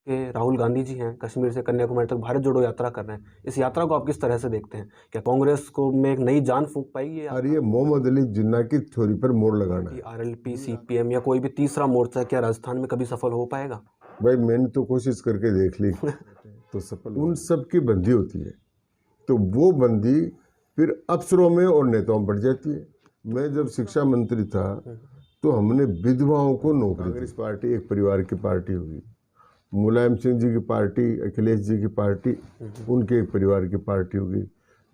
के राहुल गांधी जी हैं, कश्मीर से कन्याकुमारी तक भारत जोड़ो यात्रा कर रहे हैं। इस यात्रा को आप किस तरह से देखते हैं? क्या कांग्रेस को में एक नई जान फूंक पाएगी और ये मोहम्मद अली जिन्ना की थ्योरी पर मोड़ लगाना है। आरएलपी, सीपीएम या कोई भी तीसरा मोर्चा क्या राजस्थान में कभी सफल हो पाएगा? भाई मैंने तो कोशिश करके देख ली तो सफल। उन सब की बंदी होती है, तो वो बंदी फिर अफसरों में और नेताओं बढ़ जाती है। मैं जब शिक्षा मंत्री था तो हमने विधवाओं को नौकरी। कांग्रेस पार्टी एक परिवार की पार्टी होगी, मुलायम सिंह जी की पार्टी, अखिलेश जी की पार्टी उनके एक परिवार की पार्टी होगी,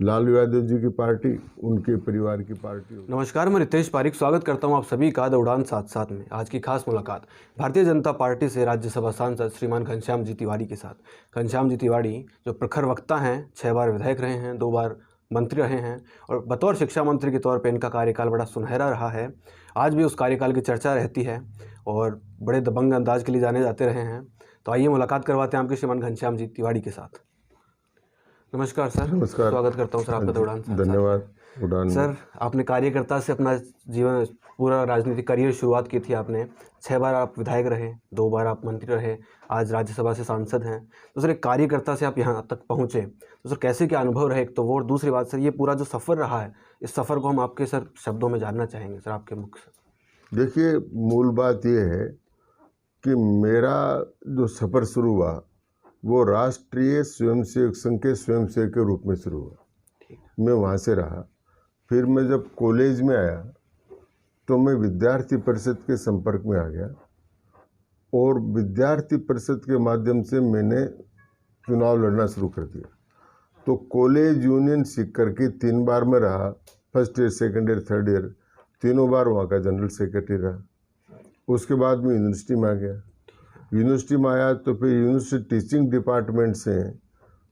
लालू यादव जी की पार्टी उनके परिवार की पार्टी होगी। नमस्कार, मैं रितेश पारिक स्वागत करता हूं आप सभी का द उड़ान 7-7 में। आज की खास मुलाकात भारतीय जनता पार्टी से राज्यसभा सांसद श्रीमान घनश्याम जी तिवारी के साथ। घनश्याम जी तिवारी जो प्रखर वक्ता हैं, 6 बार विधायक रहे हैं, 2 बार मंत्री रहे हैं और बतौर शिक्षा मंत्री के तौर पर इनका कार्यकाल बड़ा सुनहरा रहा है। आज भी उस कार्यकाल की चर्चा रहती है और बड़े दबंग अंदाज के लिए जाने जाते रहे हैं। तो आइए मुलाकात करवाते हैं आपके श्रीमान घनश्याम जी तिवारी के साथ। नमस्कार सर। नमस्कार, स्वागत करता हूं सर आपका द उड़ान 7-7 में। धन्यवाद। उड़ान सर, आपने कार्यकर्ता से अपना जीवन पूरा राजनीतिक करियर शुरुआत की थी आपने। 6 बार आप विधायक रहे, 2 बार आप मंत्री रहे, आज राज्यसभा से सांसद हैं। तो सर, एक कार्यकर्ता से आप यहाँ तक पहुँचे तो सर कैसे क्या अनुभव रहे एक तो वो, और दूसरी बात सर ये पूरा जो सफ़र रहा है, इस सफ़र को हम आपके सर शब्दों में जानना चाहेंगे सर, आपके मुख से। देखिए, मूल बात ये है कि मेरा जो सफ़र शुरू हुआ वो राष्ट्रीय स्वयंसेवक संघ के स्वयंसेवक के रूप में शुरू हुआ। मैं वहाँ से रहा। फिर मैं जब कॉलेज में आया तो मैं विद्यार्थी परिषद के संपर्क में आ गया और विद्यार्थी परिषद के माध्यम से मैंने चुनाव लड़ना शुरू कर दिया। तो कॉलेज यूनियन सीख करके 3 बार मैं रहा, first year, second year, third year, तीनों बार वहाँ का जनरल सेक्रेटरी रहा। उसके बाद मैं यूनिवर्सिटी में आ गया। यूनिवर्सिटी में आया तो फिर यूनिवर्सिटी टीचिंग डिपार्टमेंट से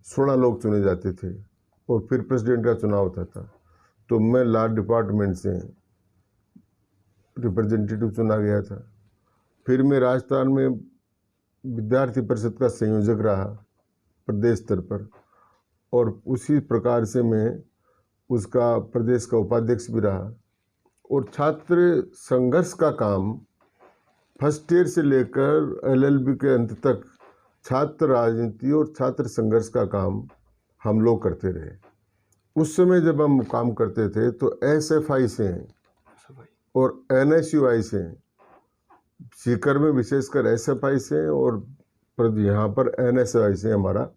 16 लोग चुने जाते थे और फिर प्रेसिडेंट का चुनाव होता था। तो मैं लॉ डिपार्टमेंट से रिप्रेजेंटेटिव चुना गया था। फिर मैं राजस्थान में विद्यार्थी परिषद का संयोजक रहा प्रदेश स्तर पर, और उसी प्रकार से मैं उसका प्रदेश का उपाध्यक्ष भी रहा। और छात्र संघर्ष का काम फर्स्ट ईयर से लेकर एलएलबी के अंत तक छात्र राजनीति और छात्र संघर्ष का काम हम लोग करते रहे। उस समय जब हम काम करते थे तो एसएफआई से और एनएसयूआई से, सीकर में विशेषकर एसएफआई से और यहाँ पर एनएसयूआई से हमारा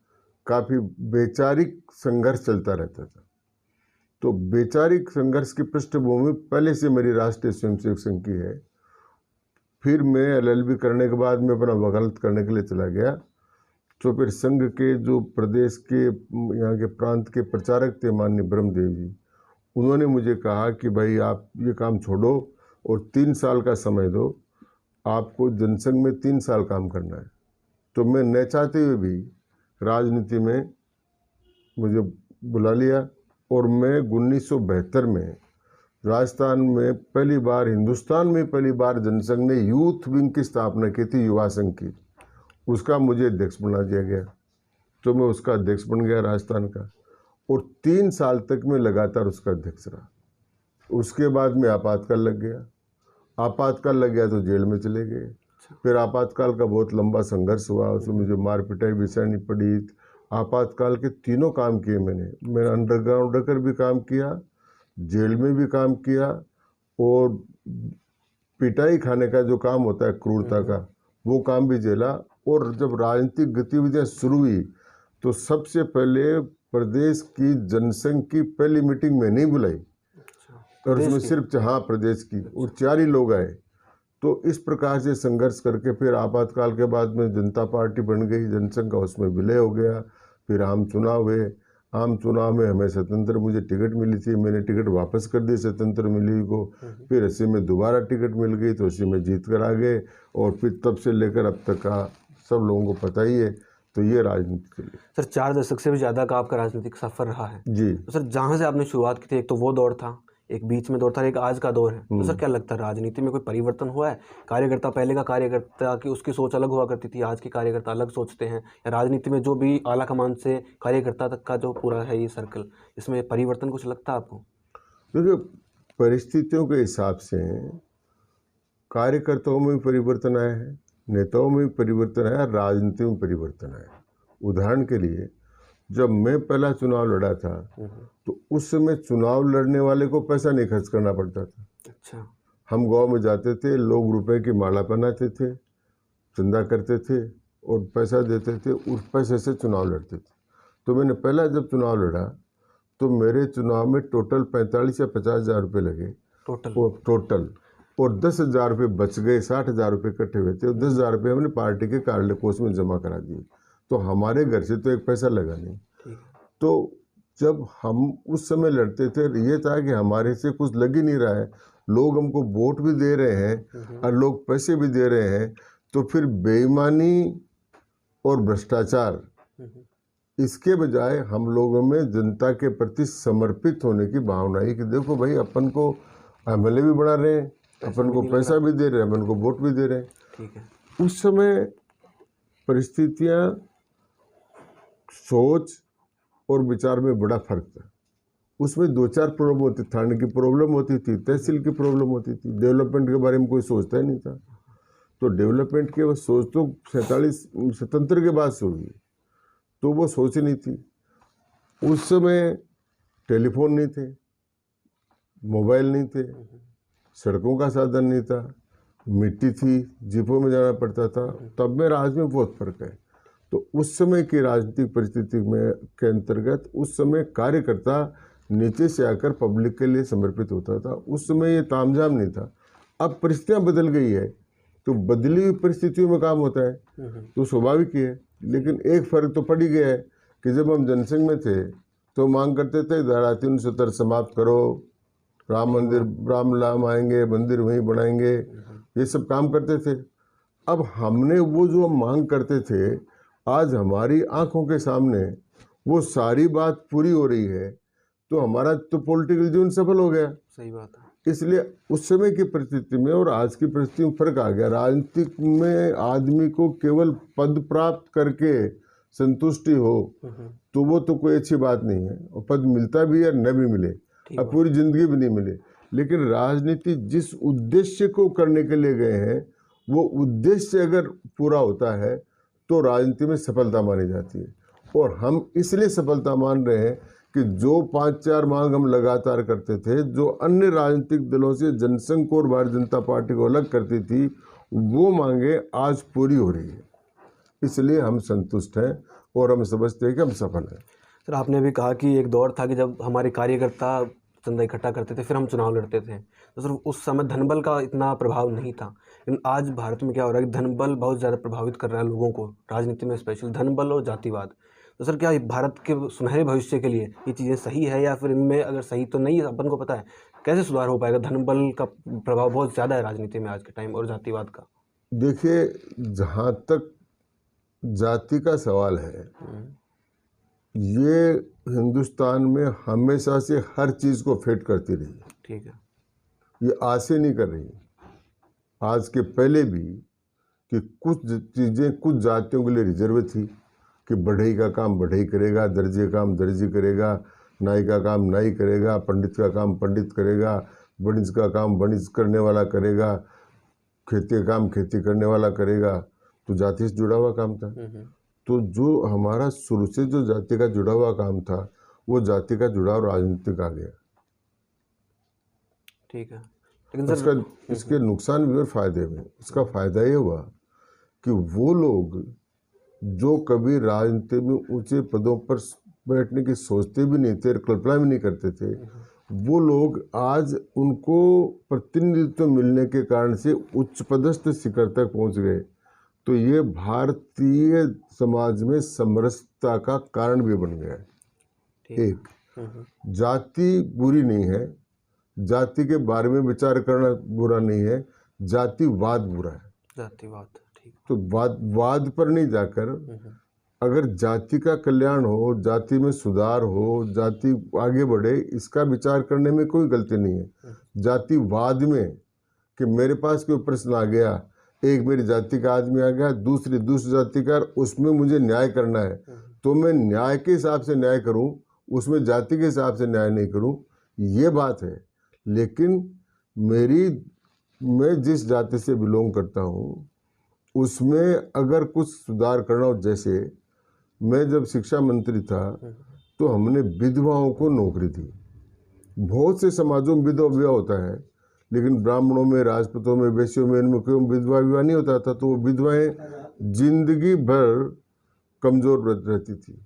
काफ़ी वैचारिक संघर्ष चलता रहता था। तो वैचारिक संघर्ष की पृष्ठभूमि पहले से मेरी राष्ट्रीय स्वयंसेवक संघ की है। फिर मैं एलएलबी करने के बाद मैं अपना वकालत करने के लिए चला गया। तो फिर संघ के जो प्रदेश के यहाँ के प्रांत के प्रचारक थे माननीय ब्रह्मदेव जी, उन्होंने मुझे कहा कि भाई आप ये काम छोड़ो और 3 साल का समय दो, आपको जनसंघ में 3 साल काम करना है। तो मैं न चाहते हुए भी राजनीति में मुझे बुला लिया और मैं 1972 में राजस्थान में पहली बार, हिंदुस्तान में पहली बार जनसंघ ने यूथ विंग की स्थापना की थी, युवा संघ की। उसका मुझे अध्यक्ष बना दिया गया। तो मैं उसका अध्यक्ष बन गया राजस्थान का और 3 साल तक मैं लगातार उसका अध्यक्ष रहा। उसके बाद में आपातकाल लग गया। आपातकाल लग गया तो जेल में चले गए। फिर आपातकाल का बहुत लंबा संघर्ष हुआ, उसमें मुझे मार पिटाई भी सहनी पड़ी। आपातकाल के तीनों काम किए मैंने अंडरग्राउंड रखकर भी काम किया, जेल में भी काम किया, और पिटाई खाने का जो काम होता है क्रूरता का, वो काम भी झेला। और जब राजनीतिक गतिविधियां शुरू हुई तो सबसे पहले प्रदेश की जनसंघ की पहली मीटिंग मैंने ही बुलाई और उसमें सिर्फ प्रदेश की, और 4 ही लोग आए। तो इस प्रकार से संघर्ष करके फिर आपातकाल के बाद में जनता पार्टी बन गई, जनसंघ का उसमें विलय हो गया। फिर आम चुनाव हुए। आम चुनाव में हमें स्वतंत्र, मुझे टिकट मिली थी, मैंने टिकट वापस कर दी स्वतंत्र मिली को। फिर अस्सी में दोबारा टिकट मिल गई तो उसी में जीत कर आ गए, और फिर तब से लेकर अब तक का सब लोगों को पता ही है। तो ये राजनीति के लिए सर 4 दशक से भी ज़्यादा का आपका राजनीतिक सफ़र रहा है जी। तो सर जहाँ से आपने शुरुआत की थी, एक तो वो दौर था, एक बीच में दौर था, एक आज का दौर है। तो सर क्या लगता है राजनीति में कोई परिवर्तन हुआ है? कार्यकर्ता, पहले का कार्यकर्ता की उसकी सोच अलग हुआ करती थी, आज के कार्यकर्ता अलग सोचते हैं, या राजनीति में जो भी आला कमान से कार्यकर्ता तक का जो पूरा है ये सर्कल, इसमें परिवर्तन कुछ लगता है आपको? देखिए, परिस्थितियों के हिसाब से कार्यकर्ताओं में भी परिवर्तन आया है नेताओं में भी परिवर्तन आया, राजनीति में परिवर्तन आया। उदाहरण के लिए जब मैं पहला चुनाव लड़ा था तो उस समय चुनाव लड़ने वाले को पैसा नहीं खर्च करना पड़ता था। अच्छा। हम गांव में जाते थे, लोग रुपए की माला पहनाते थे, चंदा करते थे और पैसा देते थे, उस पैसे से चुनाव लड़ते थे। तो मैंने पहला जब चुनाव लड़ा तो मेरे चुनाव में टोटल 45 या 50 हज़ार रुपये लगे टोटल, और 10,000 रुपये बच गए। 60,000 रुपये इकट्ठे हुए थे और 10,000 रुपये हमने पार्टी के कार्यालय कोष में जमा करा दिए। तो हमारे घर से तो एक पैसा लगा नहीं। तो जब हम उस समय लड़ते थे ये था कि हमारे से कुछ लग ही नहीं रहा है, लोग हमको वोट भी दे रहे हैं और लोग पैसे भी दे रहे हैं, तो फिर बेईमानी और भ्रष्टाचार, इसके बजाय हम लोगों में जनता के प्रति समर्पित होने की भावना है कि देखो भाई अपन को एमएलए भी बना रहे हैं, अपन को पैसा भी दे रहे हैं, अपन को वोट भी दे रहे हैं। ठीक है। उस समय परिस्थितियां, सोच और विचार में बड़ा फर्क था। उसमें 2-4 प्रॉब्लम होती, थाने की प्रॉब्लम होती थी, तहसील की प्रॉब्लम होती थी, डेवलपमेंट के बारे में कोई सोचता ही नहीं था। तो डेवलपमेंट की सोच तो 77 के बाद से हुई, तो वो सोच नहीं थी। उस समय टेलीफोन नहीं थे, मोबाइल नहीं थे, सड़कों का साधन नहीं था, मिट्टी थी, जीपों में जाना पड़ता था। तब में आज में बहुत फर्क है। तो उस समय की राजनीतिक परिस्थिति में के अंतर्गत उस समय कार्यकर्ता नीचे से आकर पब्लिक के लिए समर्पित होता था। उस समय ये तामझाम नहीं था। अब परिस्थितियां बदल गई है, तो बदली हुई परिस्थितियों में काम होता है, तो स्वाभाविक ही है। लेकिन एक फर्क तो पड़ ही गया है कि जब हम जनसंघ में थे तो मांग करते थे धारा 370 समाप्त करो, राम मंदिर, राम लाम आएंगे, मंदिर वहीं बनाएंगे, ये सब काम करते थे। अब हमने वो जो हम मांग करते थे, आज हमारी आंखों के सामने वो सारी बात पूरी हो रही है, तो हमारा तो पॉलिटिकल जीवन सफल हो गया। सही बात है। इसलिए उस समय की परिस्थिति में और आज की परिस्थिति में फर्क आ गया। राजनीतिक में आदमी को केवल पद प्राप्त करके संतुष्टि हो तो वो तो कोई अच्छी बात नहीं है, और पद मिलता भी है न भी मिले, अब पूरी जिंदगी भी नहीं मिले। लेकिन राजनीति जिस उद्देश्य को करने के लिए गए हैं, वो उद्देश्य अगर पूरा होता है तो राजनीति में सफलता मानी जाती है। और हम इसलिए सफलता मान रहे हैं कि जो 5-4 मांग हम लगातार करते थे, जो अन्य राजनीतिक दलों से जनसंघ को और भारतीय जनता पार्टी को अलग करती थी, वो मांगे आज पूरी हो रही है। इसलिए हम संतुष्ट हैं और हम समझते हैं कि हम सफल हैं। सर, आपने भी कहा कि एक दौर था कि जब हमारे कार्यकर्ता चंदा इकट्ठा करते थे, फिर हम चुनाव लड़ते थे, तो सर उस समय धनबल का इतना प्रभाव नहीं था। लेकिन आज भारत में क्या हो रहा है कि धनबल बहुत ज़्यादा प्रभावित कर रहा है लोगों को, राजनीति में स्पेशल धनबल और जातिवाद। तो सर क्या भारत के सुनहरे भविष्य के लिए ये चीज़ें सही है, या फिर इनमें अगर सही तो नहीं, अपन को पता है कैसे सुधार हो पाएगा? धनबल का प्रभाव बहुत ज़्यादा है राजनीति में आज के टाइम, और जातिवाद का। देखिए, जहाँ तक जाति का सवाल है, ये हिंदुस्तान में हमेशा से हर चीज़ को फेट करती रही है। ठीक है। ये आज से नहीं कर रही, आज के पहले भी कि कुछ चीज़ें कुछ जातियों के लिए रिजर्व थी कि बढ़ई का काम बढ़ई करेगा, दर्जी का काम दर्जी करेगा, नाई का काम नाई करेगा, पंडित का काम पंडित करेगा, वणिज का काम वणिज करने वाला करेगा, खेती का काम खेती करने वाला करेगा। तो जाति से जुड़ा हुआ काम था। तो जो हमारा शुरू से जो जाति का जुड़ा हुआ काम था, वो जाति का जुड़ाव राजनीतिक आ गया। ठीक है। लेकिन सर इसके नुकसान भी और फायदे भी। इसका फायदा ये हुआ कि वो लोग जो कभी राजनीति में ऊंचे पदों पर बैठने की सोचते भी नहीं थे, कल्पना भी नहीं करते थे, वो लोग आज उनको प्रतिनिधित्व मिलने के कारण से उच्च पदस्थ शिखर तक पहुंच गए। तो ये भारतीय समाज में समरसता का कारण भी बन गया है। एक, जाति बुरी नहीं है, जाति के बारे में विचार करना बुरा नहीं है, जातिवाद बुरा है। जातिवाद, ठीक। तो वाद पर नहीं जाकर अगर जाति का कल्याण हो, जाति में सुधार हो, जाति आगे बढ़े, इसका विचार करने में कोई गलती नहीं है। जातिवाद में कि मेरे पास कोई प्रश्न आ गया, एक मेरी जाति का आदमी आ गया, दूसरी जाति का, उसमें मुझे न्याय करना है, तो मैं न्याय के हिसाब से न्याय करूं, उसमें जाति के हिसाब से न्याय नहीं करूं, ये बात है। लेकिन मैं जिस जाति से बिलोंग करता हूं, उसमें अगर कुछ सुधार करना हो, जैसे मैं जब शिक्षा मंत्री था तो हमने विधवाओं को नौकरी दी। बहुत से समाजों में विधवा विवाह होता है, लेकिन ब्राह्मणों में, राजपूतों में, वैश्यों में, इनमें क्यों विधवा विवाह नहीं होता था, तो वो विधवाएं जिंदगी भर कमजोर रहती थी,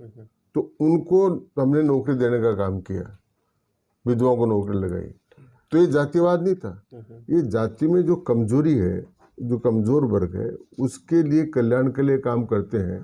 तो उनको हमने नौकरी देने का काम किया, विधवाओं को नौकरी लगाई। तो ये जातिवाद नहीं था, ये जाति में जो कमजोरी है, जो कमजोर वर्ग है, उसके लिए कल्याण के लिए काम करते हैं,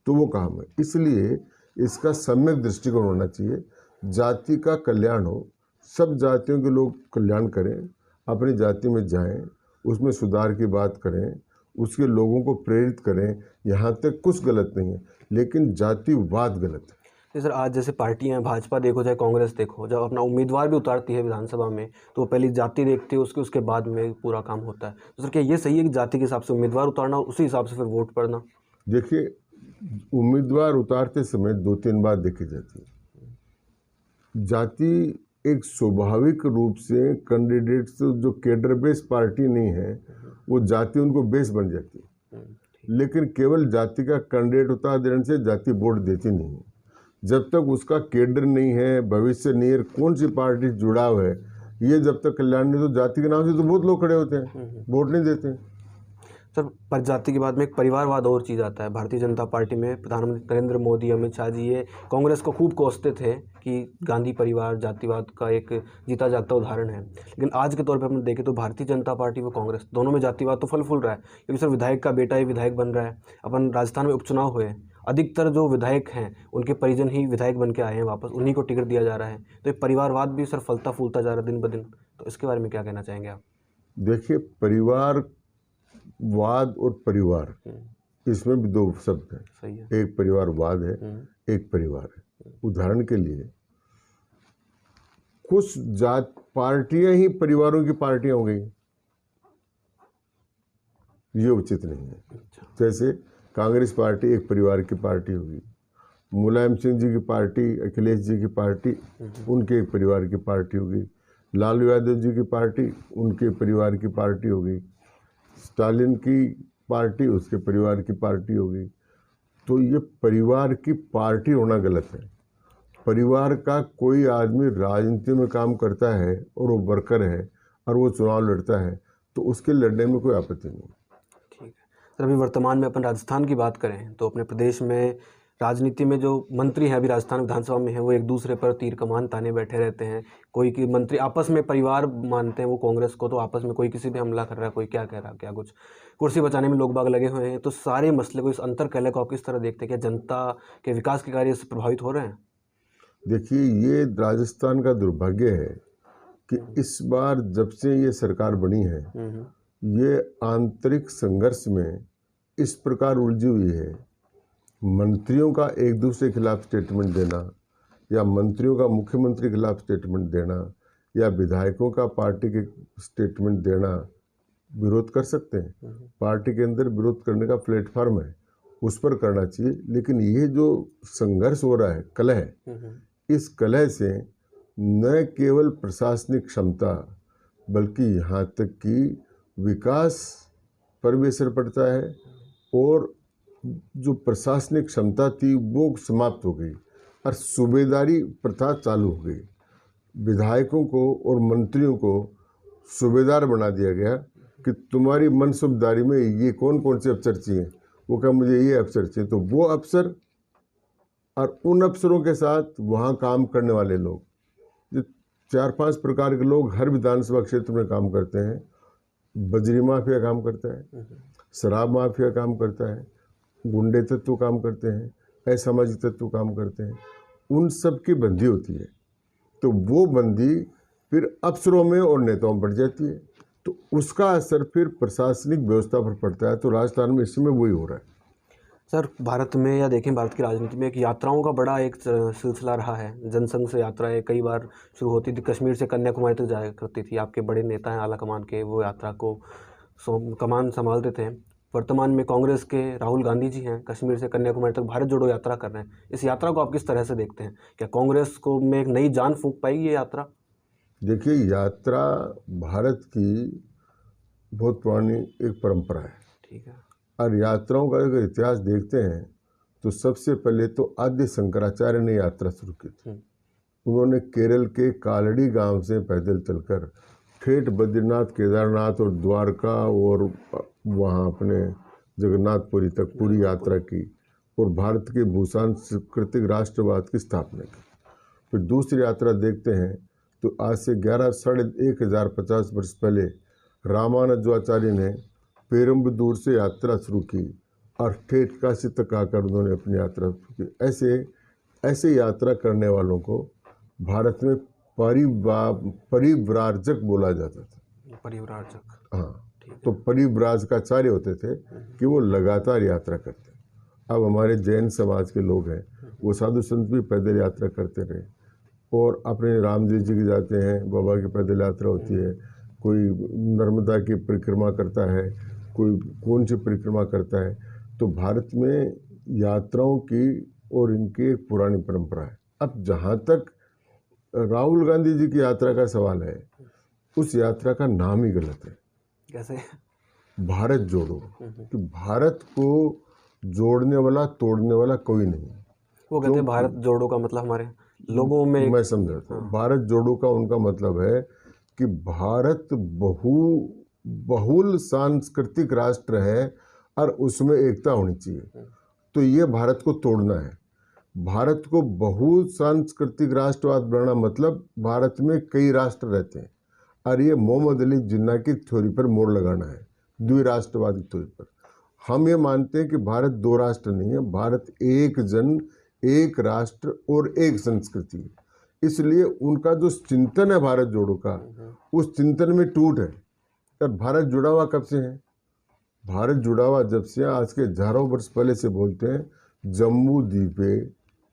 तो वो काम है। इसलिए इसका सम्यक दृष्टिकोण होना चाहिए, जाति का कल्याण हो, सब जातियों के लोग कल्याण करें, अपनी जाति में जाएं, उसमें सुधार की बात करें, उसके लोगों को प्रेरित करें। यहाँ तक कुछ गलत नहीं है, लेकिन जातिवाद गलत है। जी सर, आज जैसे पार्टियां हैं, भाजपा देखो चाहे कांग्रेस देखो, जब अपना उम्मीदवार भी उतारती है विधानसभा में तो वो पहली जाति देखती है, उसके बाद में पूरा काम होता है। तो सर क्या ये सही है कि जाति के हिसाब से उम्मीदवार उतारना और उसी हिसाब से फिर वोट पड़ना? देखिए, उम्मीदवार उतारते समय 2-3 बात देखी जाती है। जाति एक स्वाभाविक रूप से कैंडिडेट्स जो कैडर बेस पार्टी नहीं है, वो जाति उनको बेस बन जाती है, लेकिन केवल जाति का कैंडिडेट उतार देने से जाति वोट देती नहीं है। जब तक उसका कैडर नहीं है, भविष्य नहीं है, कौन सी पार्टी जुड़ाव है, ये जब तक कल्याण नहीं, तो जाति के नाम से तो बहुत लोग खड़े होते हैं, वोट नहीं देते हैं। सर, पर जाति के बाद में एक परिवारवाद और चीज़ आता है। भारतीय जनता पार्टी में प्रधानमंत्री नरेंद्र मोदी, अमित शाह जी ये कांग्रेस को खूब कोसते थे कि गांधी परिवार जातिवाद का एक जीता जागता उदाहरण है, लेकिन आज के तौर पे अपन देखें तो भारतीय जनता पार्टी व कांग्रेस दोनों में जातिवाद तो फल फूल रहा है, क्योंकि सर विधायक का बेटा ही विधायक बन रहा है। अपन राजस्थान में उपचुनाव हुए, अधिकतर जो विधायक हैं उनके परिजन ही विधायक बन के आए हैं वापस, उन्हीं को टिकट दिया जा रहा है। तो ये परिवारवाद भी सर फलता फूलता जा रहा है दिन ब दिन, तो इसके बारे में क्या कहना चाहेंगे आप? देखिए, परिवारवाद और परिवार, इसमें भी दो शब्द हैं। सही है। एक परिवारवाद है, एक परिवार है। उदाहरण के लिए कुछ जात पार्टियां ही परिवारों की पार्टियां हो गई, ये उचित नहीं है। जैसे कांग्रेस पार्टी एक परिवार की पार्टी होगी, मुलायम सिंह जी की पार्टी, अखिलेश जी की पार्टी उनके एक परिवार की पार्टी होगी, लालू यादव जी की पार्टी उनके परिवार की पार्टी होगी, स्टालिन की पार्टी उसके परिवार की पार्टी होगी। तो ये परिवार की पार्टी होना गलत है। परिवार का कोई आदमी राजनीति में काम करता है और वो वर्कर है और वो चुनाव लड़ता है, तो उसके लड़ने में कोई आपत्ति नहीं। ठीक है सर, अभी वर्तमान में अपन राजस्थान की बात करें तो अपने प्रदेश में राजनीति में जो मंत्री हैं अभी राजस्थान विधानसभा में हैं, वो एक दूसरे पर तीर कमान ताने बैठे रहते हैं। कोई की मंत्री आपस में परिवार मानते हैं वो कांग्रेस को, तो आपस में कोई किसी पे हमला कर रहा है, कोई क्या कह रहा है, क्या कुछ कुर्सी बचाने में लोग बाग लगे हुए हैं। तो सारे मसले को, इस अंतर कलह को आप किस तरह देखते हैं? क्या जनता के विकास के कार्य इससे प्रभावित हो रहे हैं? देखिए, ये राजस्थान का दुर्भाग्य है कि इस बार जब से ये सरकार बनी है, ये आंतरिक संघर्ष में इस प्रकार उलझी हुई है। मंत्रियों का एक दूसरे के खिलाफ स्टेटमेंट देना, या मंत्रियों का मुख्यमंत्री के खिलाफ स्टेटमेंट देना, या विधायकों का पार्टी के स्टेटमेंट देना, विरोध कर सकते हैं, पार्टी के अंदर विरोध करने का प्लेटफॉर्म है, उस पर करना चाहिए। लेकिन ये जो संघर्ष हो रहा है, कलह, इस कलह से न केवल प्रशासनिक क्षमता बल्कि यहाँ तक कि विकास पर भी असर पड़ता है, और जो प्रशासनिक क्षमता थी वो समाप्त हो गई और सूबेदारी प्रथा चालू हो गई। विधायकों को और मंत्रियों को सूबेदार बना दिया गया कि तुम्हारी मनसुबदारी में ये कौन कौन से अफसर चाहिए, वो कहा मुझे ये अफसर चाहिए, तो वो अफसर और उन अफसरों के साथ वहाँ काम करने वाले लोग, जो 4-5 प्रकार के लोग हर विधानसभा क्षेत्र में काम करते हैं। बजरी माफिया काम करता है, शराब माफिया काम करता है, गुंडे तत्व काम करते हैं, असामाजिक तत्व काम करते हैं, उन सब की बंदी होती है। तो वो बंदी फिर अफसरों में और नेताओं में बढ़ जाती है, तो उसका असर फिर प्रशासनिक व्यवस्था पर पड़ता है। तो राजस्थान में इस समय वही हो रहा है। सर, भारत में या देखें भारत की राजनीति में एक यात्राओं का बड़ा एक सिलसिला रहा है। जनसंघ से यात्राएं कई बार शुरू होती थी, कश्मीर से कन्याकुमारी तक जाया करती थी। आपके बड़े नेता हैं आला कमान के, वो यात्रा को कमान संभालते थे। वर्तमान में कांग्रेस के राहुल गांधी जी हैं, कश्मीर से कन्याकुमारी तक भारत जोड़ो यात्रा कर रहे हैं। इस यात्रा को आप किस तरह से देखते हैं? क्या कांग्रेस को में एक नई जान फूंक पाएगी ये यात्रा? देखिए, यात्रा भारत की बहुत पुरानी एक परंपरा है। ठीक है। और यात्राओं का अगर इतिहास देखते हैं तो सबसे पहले तो आद्य शंकराचार्य ने यात्रा शुरू की थी। उन्होंने केरल के कालड़ी गांव से पैदल चलकर ठेठ बद्रीनाथ, केदारनाथ और द्वारका और वहाँ अपने जगन्नाथपुरी तक पूरी यात्रा की और भारत के भूषण सांस्कृतिक राष्ट्रवाद की स्थापना की। फिर दूसरी यात्रा देखते हैं तो आज से 1150 वर्ष पहले रामानुजाचार्य ने पेरुम्बदूर से यात्रा शुरू की और ठेठ काशी तक आकर उन्होंने अपनी यात्रा शुरू की। ऐसे यात्रा करने वालों को भारत में परिव्राजक बोला जाता था। परिव्राजक, हाँ, तो परिव्राजकाचार्य होते थे कि वो लगातार यात्रा करते। अब हमारे जैन समाज के लोग हैं, वो साधु संत भी पैदल यात्रा करते रहे और अपने रामदेव जी की जाते हैं, बाबा की पैदल यात्रा होती है, कोई नर्मदा की परिक्रमा करता है, कोई कौन सी परिक्रमा करता है। तो भारत में यात्राओं की और इनकी एक पुरानी परंपरा है। अब जहाँ तक राहुल गांधी जी की यात्रा का सवाल है, उस यात्रा का नाम ही गलत है। कैसे? भारत जोड़ो, कि भारत को जोड़ने वाला तोड़ने वाला कोई नहीं। वो कहते हैं भारत जोड़ो का मतलब हमारे लोगों में, मैं समझाता हूँ। भारत जोड़ो का उनका मतलब है कि भारत बहुल सांस्कृतिक राष्ट्र है और उसमें एकता होनी चाहिए। तो ये भारत को तोड़ना है। भारत को बहु सांस्कृतिक राष्ट्रवाद बनाना मतलब भारत में कई राष्ट्र रहते हैं और ये मोहम्मद अली जिन्ना की थ्योरी पर मोड़ लगाना है, द्विराष्ट्रवाद की थ्योरी पर। हम ये मानते हैं कि भारत दो राष्ट्र नहीं है, भारत एक जन, एक राष्ट्र और एक संस्कृति है। इसलिए उनका जो चिंतन है भारत जोड़ो का, उस चिंतन में टूट है। और भारत जुड़ा हुआ कब से है? भारत जुड़ा हुआ जब से, आज के हजारों वर्ष पहले से बोलते हैं, जम्बू द्वीपे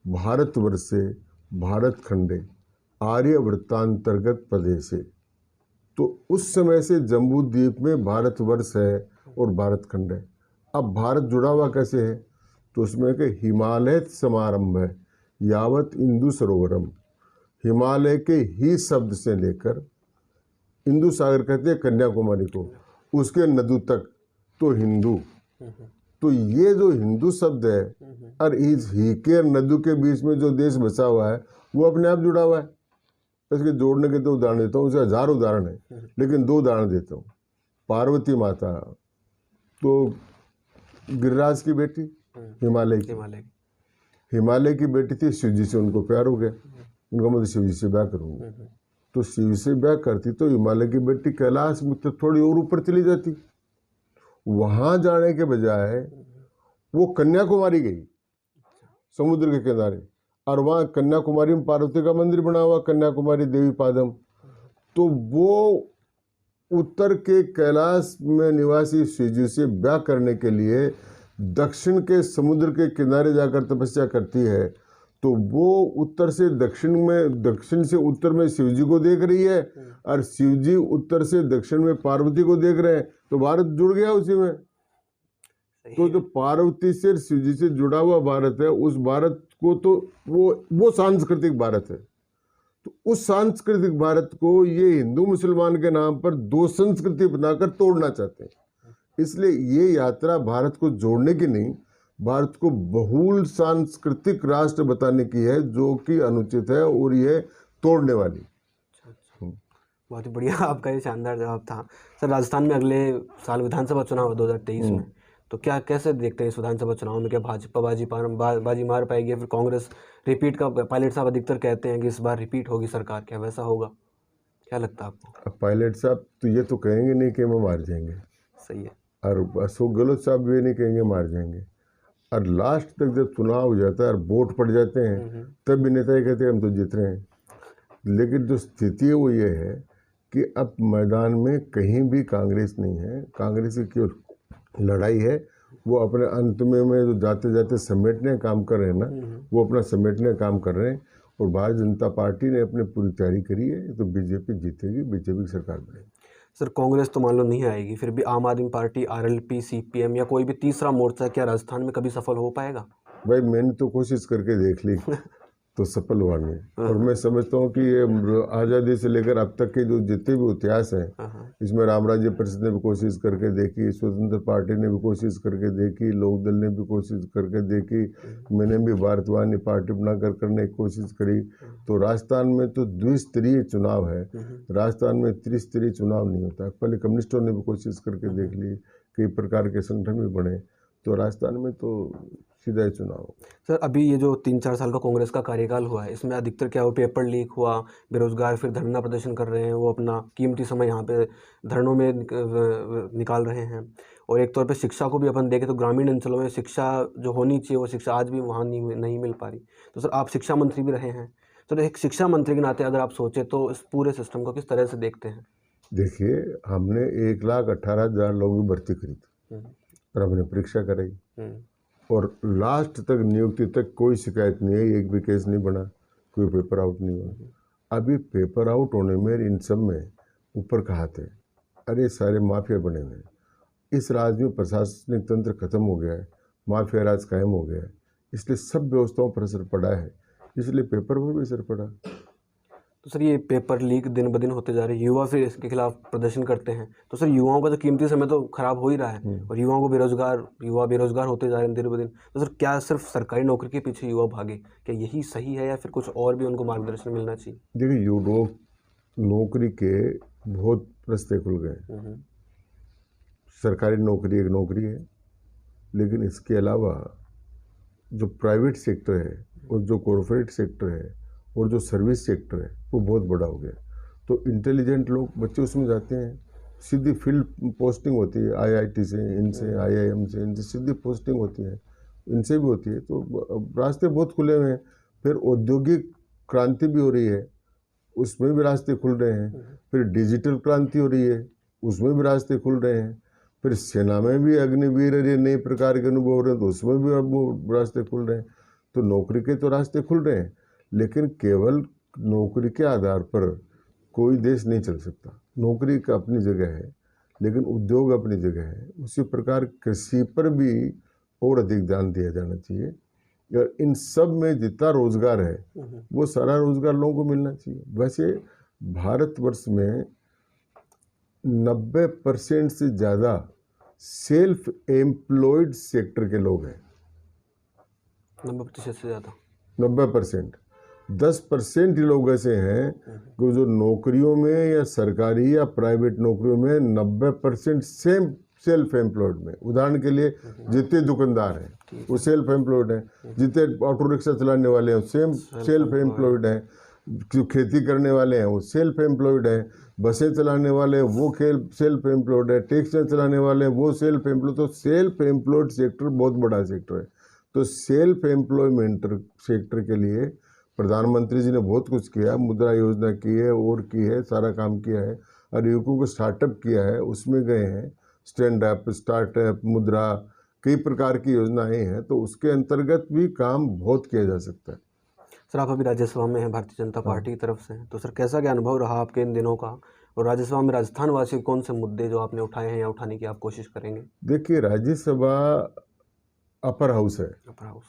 भारतवर्षे भारत खंडे आर्यवृत्तांतर्गत प्रदेशे। तो उस समय से जम्बू द्वीप में भारतवर्ष है और भारत खंड है। अब भारत जुड़ा हुआ कैसे है? तो उसमें के हिमालय समारंभ है यावत इंदु सरोवरम। हिमालय के ही शब्द से लेकर, इंदु सागर कहते हैं कन्याकुमारी को, उसके नदू तक तो हिंदू। तो ये जो हिंदू शब्द है और इस ही के नदू के बीच में जो देश बसा हुआ है वो अपने आप जुड़ा हुआ है। इसके जोड़ने के तो उदाहरण देता हूँ, उसके हजारों उदाहरण है, लेकिन दो उदाहरण देता हूँ। पार्वती माता तो गिरिराज की बेटी, हिमालय की बेटी थी, शिव जी से उनको प्यार हो गया, उनका मतलब शिव जी से ब्याह करूँगा। तो शिव से ब्याह करती तो हिमालय की बेटी कैलाश में थोड़ी और ऊपर चली जाती। वहाँ जाने के बजाय वो कन्याकुमारी गई, समुद्र के किनारे, और वहाँ कन्याकुमारी में पार्वती का मंदिर बना हुआ, कन्याकुमारी देवी पादम। तो वो उत्तर के कैलाश में निवासी शिवजी से ब्याह करने के लिए दक्षिण के समुद्र के किनारे जाकर तपस्या करती है। तो वो उत्तर से दक्षिण में, दक्षिण से उत्तर में शिवजी को देख रही है और शिवजी उत्तर से दक्षिण में पार्वती को देख रहे हैं। तो भारत जुड़ गया उसी में। तो जो पार्वती से शिवजी से जुड़ा हुआ भारत है, उस भारत को तो वो सांस्कृतिक भारत है। तो उस सांस्कृतिक भारत को ये हिंदू मुसलमान के नाम पर दो संस्कृति बनाकर तोड़ना चाहते हैं। इसलिए ये यात्रा भारत को जोड़ने की नहीं, भारत को बहुल सांस्कृतिक राष्ट्र बताने की है, जो कि अनुचित है और ये तोड़ने वाली। बहुत ही बढ़िया आपका ये शानदार जवाब था। सर, राजस्थान में अगले साल विधानसभा चुनाव है 2023 में, तो क्या कैसे देखते हैं इस विधानसभा चुनाव में? क्या भाजपा बाजी मार पाएगी, फिर कांग्रेस रिपीट का? पायलट साहब अधिकतर कहते हैं कि इस बार रिपीट होगी सरकार, क्या वैसा होगा? क्या लगता है आपको? पायलट साहब तो ये तो कहेंगे नहीं कि हम मार जाएंगे, सही है, और अशोक गहलोत साहब भी नहीं कहेंगे मार जाएंगे। और लास्ट तक जब चुनाव हो जाता है और वोट पड़ जाते हैं, तब भी नेता ही कहते हैं हम तो जीत रहे हैं। लेकिन जो स्थिति है वो ये है कि अब मैदान में कहीं भी कांग्रेस नहीं है। कांग्रेस की जो लड़ाई है वो अपने अंत में जो जाते जाते समेटने काम कर रहे हैं ना, वो अपना समेटने काम कर रहे हैं। और भारतीय जनता पार्टी ने अपनी पूरी तैयारी करी है, तो बीजेपी जीतेगी, बीजेपी की सरकार बनेगी। सर, कांग्रेस तो मान लो नहीं आएगी, फिर भी आम आदमी पार्टी, आरएलपी, सीपीएम या कोई भी तीसरा मोर्चा क्या राजस्थान में कभी सफल हो पाएगा? भाई मैंने तो कोशिश करके देख ली, तो सफल हुआ नहीं। और मैं समझता हूँ कि ये आज़ादी से लेकर अब तक के जो जितने भी इतिहास हैं, इसमें राम राज्य परिषद ने भी कोशिश करके देखी, स्वतंत्र पार्टी ने भी कोशिश करके देखी, लोकदल ने भी कोशिश करके देखी, मैंने भी भारतवानी पार्टी बनाकर करने की कोशिश करी। तो राजस्थान में तो द्विस्तरीय चुनाव है, राजस्थान में त्रिस्तरीय चुनाव नहीं होता। पहले कम्युनिस्टों ने भी कोशिश करके देख ली, कई प्रकार के संगठन भी बने, तो राजस्थान में तो सीधा ही चुनाव। सर, अभी ये जो 3-4 साल का कांग्रेस का कार्यकाल हुआ है, इसमें अधिकतर क्या हुआ, पेपर लीक हुआ, बेरोजगार फिर धरना प्रदर्शन कर रहे हैं, वो अपना कीमती समय यहाँ पे धरनों में निकाल रहे हैं। और एक तौर पे शिक्षा को भी अपन देखें तो ग्रामीण अंचलों में शिक्षा जो होनी चाहिए वो शिक्षा आज भी वहाँ नहीं मिल पा रही। तो सर, आप शिक्षा मंत्री भी रहे हैं, तो एक शिक्षा मंत्री के नाते अगर आप सोचें तो इस पूरे सिस्टम को किस तरह से देखते हैं? देखिए, हमने 1,18,000 लोगों की भर्ती करी थी और हमने परीक्षा कराई और लास्ट तक नियुक्ति तक कोई शिकायत नहीं है, एक भी केस नहीं बना, कोई पेपर आउट नहीं हुआ। अभी पेपर आउट होने में इन सब में ऊपर का हाथ है। अरे सारे माफिया बने हुए हैं, इस राज्य में प्रशासनिक तंत्र खत्म हो गया है, माफिया राज कायम हो गया है, इसलिए सब व्यवस्थाओं पर असर पड़ा है, इसलिए पेपर पर भी असर पड़ा। तो सर, ये पेपर लीक दिन ब दिन होते जा रहे हैं, युवा फिर इसके खिलाफ प्रदर्शन करते हैं, तो सर युवाओं का तो कीमती समय तो खराब हो ही रहा है और युवाओं को युवा बेरोजगार होते जा रहे हैं दिन ब दिन। तो सर, क्या सिर्फ सरकारी नौकरी के पीछे युवा भागे, क्या यही सही है या फिर कुछ और भी उनको मार्गदर्शन मिलना चाहिए? देखिए, लोग नौकरी के बहुत रास्ते खुल गए। सरकारी नौकरी एक नौकरी है, लेकिन इसके अलावा जो प्राइवेट सेक्टर है और जो कॉरपोरेट सेक्टर है और जो सर्विस सेक्टर है वो बहुत बड़ा हो गया। तो इंटेलिजेंट लोग बच्चे उसमें जाते हैं, सीधी फील्ड पोस्टिंग होती है, आईआईटी से, इनसे, आईआईएम से, इनसे सीधी पोस्टिंग होती है, इनसे भी होती है। तो रास्ते बहुत खुले हुए हैं। फिर औद्योगिक क्रांति भी हो रही है, उसमें भी रास्ते खुल रहे हैं। फिर डिजिटल क्रांति हो रही है, उसमें भी रास्ते खुल रहे हैं। फिर सेना में भी अग्निवीर ये नए प्रकार के अनुभव हो रहे हैं, तो उसमें भी अब वो रास्ते खुल रहे हैं। तो नौकरी के तो रास्ते खुल रहे हैं, लेकिन केवल नौकरी के आधार पर कोई देश नहीं चल सकता। नौकरी का अपनी जगह है, लेकिन उद्योग अपनी जगह है। उसी प्रकार कृषि पर भी और अधिक ध्यान दिया जाना चाहिए। और इन सब में जितना रोजगार है वो सारा रोजगार लोगों को मिलना चाहिए। वैसे भारतवर्ष में 90% से ज़्यादा सेल्फ एम्प्लॉयड सेक्टर के लोग हैं। 90% से ज़्यादा? 90%। 10% ही लोग ऐसे हैं कि जो नौकरियों में या सरकारी या प्राइवेट नौकरियों में 90% सेल्फ एम्प्लॉयड में। उदाहरण के लिए जितने दुकानदार हैं वो सेल्फ एम्प्लॉयड हैं, जितने ऑटो रिक्शा चलाने वाले हैं सेल्फ एम्प्लॉयड हैं, जो खेती करने वाले हैं वो सेल्फ एम्प्लॉयड हैं, बसें चलाने वाले हैं वो सेल्फ एम्प्लॉयड है, टैक्सियाँ चलाने वाले हैं वो सेल्फ एम्प्लॉयड। तो सेल्फ एम्प्लॉयड सेक्टर बहुत बड़ा सेक्टर है। तो सेल्फ एम्प्लॉयमेंट सेक्टर के लिए प्रधानमंत्री जी ने बहुत कुछ किया, मुद्रा योजना की है और की है, सारा काम किया है। और युवकों को स्टार्टअप किया है, उसमें गए हैं, स्टैंड अप, स्टार्टअप, मुद्रा, कई प्रकार की योजनाएं हैं। तो उसके अंतर्गत भी काम बहुत किया जा सकता है। सर, आप अभी राज्यसभा में हैं भारतीय जनता पार्टी की तरफ से, तो सर कैसा क्या अनुभव रहा आपके इन दिनों का, और राज्यसभा में राजस्थान वासी कौन से मुद्दे जो आपने उठाए हैं या उठाने की आप कोशिश करेंगे? देखिए, राज्यसभा अपर हाउस है, अपर हाउस,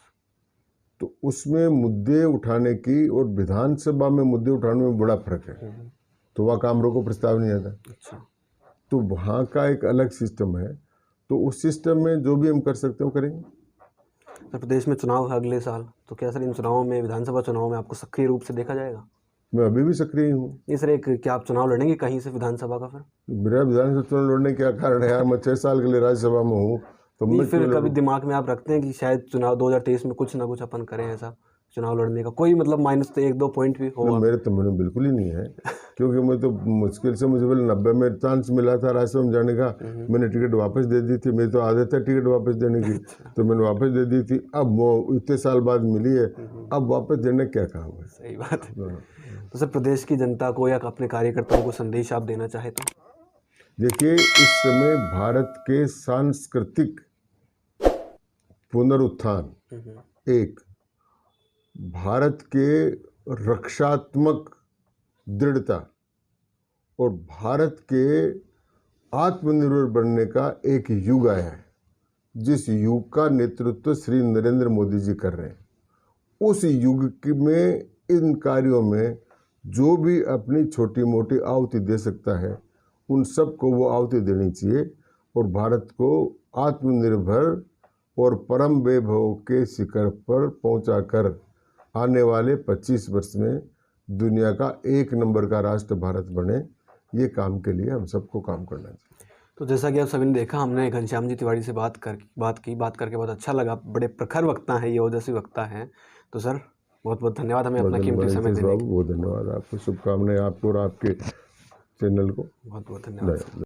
तो उसमें मुद्दे उठाने की और विधानसभा में मुद्दे उठाने में बड़ा फर्क है। तो वहाँ कामरों को प्रस्ताव नहीं आता। अच्छा, तो वहाँ का एक अलग सिस्टम है, तो उस सिस्टम में जो भी हम कर सकते हैं वो करेंगे। सर, प्रदेश में चुनाव है अगले साल, तो क्या सर इन चुनावों में, विधानसभा चुनाव में आपको सक्रिय रूप से देखा जाएगा? मैं अभी भी सक्रिय हूँ। नहीं सर, एक क्या आप चुनाव लड़ेंगे कहीं से विधानसभा का? फिर मेरा विधानसभा चुनाव लड़ने का क्या कारण है यार, मैं 6 साल के लिए राज्यसभा में हूँ, तो नहीं, मैं फिर कभी दिमाग में आप रखते हैं कि शायद चुनाव 2023 में कुछ ना कुछ अपन करें ऐसा चुनाव लड़ने का, कोई मतलब माइनस तो 1-2 पॉइंट भी हो? मेरे तो मन में बिल्कुल ही नहीं है, क्योंकि मैं तो मुश्किल से मुझे 90 में चांस मिला था राज्यसभा में जाने का, मैंने टिकट वापस दे दी थी। मेरी तो आदत है टिकट वापस देने की, तो मैंने वापस दे दी थी। अब वो इतने साल बाद मिली है, अब वापस देने क्या काम है? सही बात है। तो सर, प्रदेश की जनता को या अपने कार्यकर्ताओं को संदेश आप देना चाहे तो? देखिए, इस समय भारत के सांस्कृतिक पुनरुत्थान, एक भारत के रक्षात्मक दृढ़ता और भारत के आत्मनिर्भर बनने का एक युग आया है, जिस युग का नेतृत्व श्री नरेंद्र मोदी जी कर रहे हैं। उस युग में इन कार्यों में जो भी अपनी छोटी मोटी आहुति दे सकता है उन सबको वो आहुति देनी चाहिए और भारत को आत्मनिर्भर और परम वैभव के शिखर पर पहुंचाकर आने वाले 25 वर्ष में दुनिया का 1 नंबर का राष्ट्र भारत बने, ये काम के लिए हम सबको काम करना चाहिए। तो जैसा कि आप सभी ने देखा, हमने घनश्याम जी तिवारी से बात करके बहुत अच्छा लगा। बड़े प्रखर वक्ता हैं, ये ओजस्वी वक्ता हैं। तो सर बहुत बहुत धन्यवाद हमें अपना कीमती समय देने के लिए। बहुत धन्यवाद आपको, शुभकामनाएं आपको और आपके चैनल को। बहुत बहुत धन्यवाद।